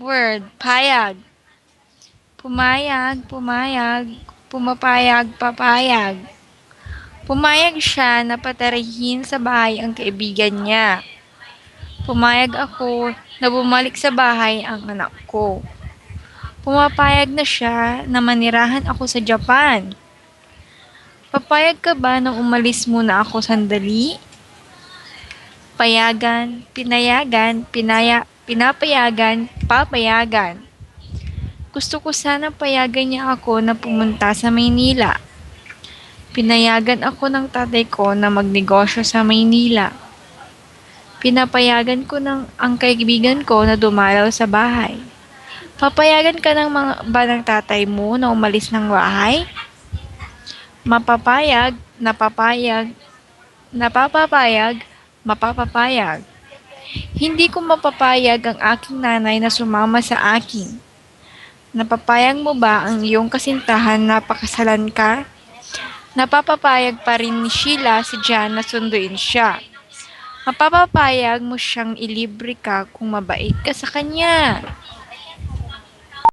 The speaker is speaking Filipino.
Word, payag. Pumayag, pumayag, pumapayag, papayag. Pumayag siya na patirahin sa bahay ang kaibigan niya. Pumayag ako na bumalik sa bahay ang anak ko. Pumapayag na siya na manirahan ako sa Japan. Papayag ka ba na umalis muna ako sandali? Payagan, pinayagan, pinapayagan, papayagan. Gusto ko sana payagan niya ako na pumunta sa Maynila. Pinayagan ako ng tatay ko na magnegosyo sa Maynila. Pinapayagan ko ang kaibigan ko na dumalaw sa bahay. Papayagan ka ng tatay mo na umalis ng bahay? Mapapayag, napapayag, napapapayag, mapapapayag. Hindi ko mapapayag ang aking nanay na sumama sa akin. Napapayag mo ba ang iyong kasintahan na pakasalan ka? Napapapayag pa rin ni Sheila si Jan na sunduin siya. Mapapapayag mo siyang ilibre ka kung mabait ka sa kanya.